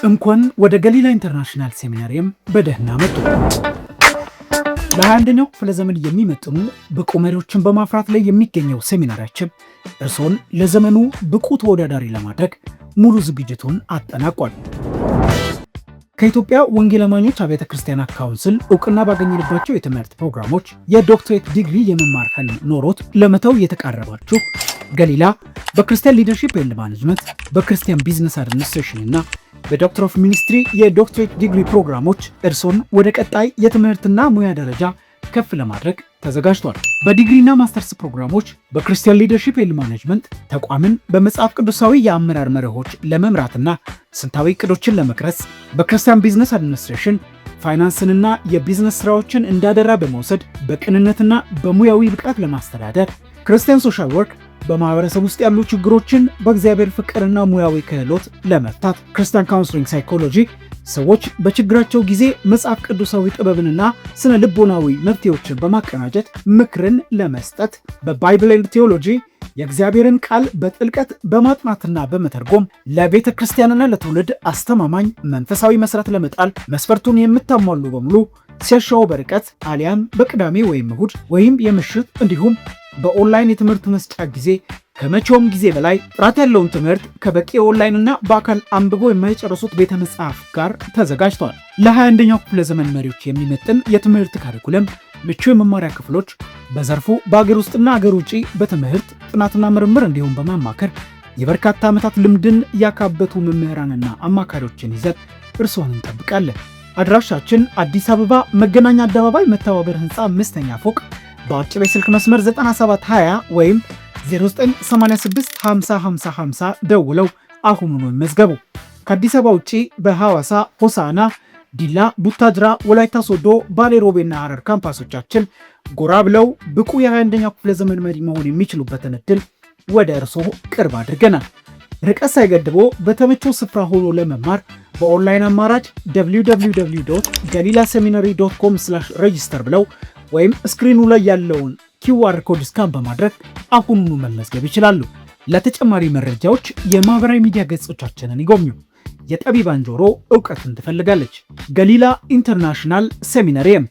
እንኳን ወደ ገሊላ ኢንተርናሽናል ሴሚናሪየም በደህና መጡ። ለ21ኛው ክፍለ ዘመን የሚመጥኑ ብቁ መሪዎችን በማፍራት ላይ የሚገኘው ሴሚናሪያችን እርሶን ለዘመኑ ብቁ ተወዳዳሪ ለማድረግ ሙሉ ዝግጅቱን አጠናቋል። ከኢትዮጵያ ወንጌል አማኞች አብያተ ክርስቲያናት ካውንስል እውቅና ባገኘንባቸው የትምህርት ፕሮግራሞች የዶክትሬት ዲግሪ የመማር ህልም ኖሮት ለመተው የተቃረባችሁ ገሊላ በክርስቲያን ሊደርሺፕ ኤንድ ማኔጅመንት፣ በክርስቲያን ቢዝነስ አድሚኒስትሬሽን እና በዶክተር ኦፍ ሚኒስትሪ የዶክትሬት ዲግሪ ፕሮግራሞች እርሶን ወደ ቀጣይ የትምህርትና ሙያ ደረጃ ከፍ ለማድረግ ተዘጋጅቷል። በዲግሪና ማስተርስ ፕሮግራሞች በክርስቲያን ሊደርሺፕ ኤንድ ማኔጅመንት ተቋምን በመጽሐፍ ቅዱሳዊ የአመራር መርሆች ለመምራትና ስልታዊ እቅዶችን ለመቅረጽ፣ በክርስቲያን ቢዝነስ አድሚኒስትሬሽን ፋይናንስንና የቢዝነስ ስራዎችን እንዳደራ በመውሰድ በቅንነትና በሙያዊ ብቃት ለማስተዳደር፣ ክርስቲያን ሶሻል ወርክ በማህበረሰብ ውስጥ ያሉ ችግሮችን በእግዚአብሔር ፍቅርና ሙያዊ ክህሎት ለመፍታት፣ ክርስቲያን ካውንስሊንግ ሳይኮሎጂ ሰዎች በችግራቸው ጊዜ መጽሐፍ ቅዱሳዊ ጥበብንና ስነ ልቦናዊ መፍትሄዎችን በማቀናጀት ምክርን ለመስጠት፣ በባይብል ኤንድ ቴዎሎጂ የእግዚአብሔርን ቃል በጥልቀት በማጥናትና በመተርጎም ለቤተ ክርስቲያንና ለትውልድ አስተማማኝ መንፈሳዊ መሰረት ለመጣል መስፈርቱን የምታሟሉ በሙሉ ሲያሻው በርቀት አሊያም በቅዳሜ ወይም እሁድ ወይም የምሽት እንዲሁም በኦንላይን የትምህርት መስጫ ጊዜ ከመቼውም ጊዜ በላይ ጥራት ያለውን ትምህርት ከበቂ ኦንላይንና በአካል አንብቦ የማይጨርሱት ቤተ መጽሐፍ ጋር ተዘጋጅቷል። ለ21ኛው ክፍለ ዘመን መሪዎች የሚመጥን የትምህርት ካሪኩለም፣ ምቹ የመማሪያ ክፍሎች፣ በዘርፉ በአገር ውስጥና አገር ውጭ በትምህርት ጥናትና ምርምር እንዲሁም በማማከር የበርካታ ዓመታት ልምድን ያካበቱ መምህራንና አማካሪዎችን ይዘን እርስዎን እንጠብቃለን። አድራሻችን አዲስ አበባ መገናኛ አደባባይ መተባበር ህንፃ 5ኛ ፎቅ በአጭር የስልክ መስመር 9720 ወይም 0986 50 50 50 ደውለው አሁኑኑ ይመዝገቡ። ከአዲስ አበባ ውጪ በሐዋሳ፣ ሆሳና፣ ዲላ፣ ቡታጅራ፣ ወላይታ ሶዶ፣ ባሌ ሮቤና ሐረር ካምፓሶቻችን ጎራ ብለው ብቁ የ21ኛው ክፍለ ዘመን መሪ መሆን የሚችሉበትን እድል ወደ እርስዎ ቅርብ አድርገናል። ርቀት ሳይገድቦ በተመቸው ስፍራ ሆኖ ለመማር በኦንላይን አማራጭ www.galilaseminary.com/register ብለው ወይም ስክሪኑ ላይ ያለውን QR ኮድ ስካን በማድረግ አሁኑኑ መመዝገብ ይችላሉ። ለተጨማሪ መረጃዎች የማህበራዊ ሚዲያ ገጾቻችንን ይጎብኙ። የጠቢባን ጆሮ ዕውቀትን ትፈልጋለች። ገሊላ ኢንተርናሽናል ሴሚናሪየም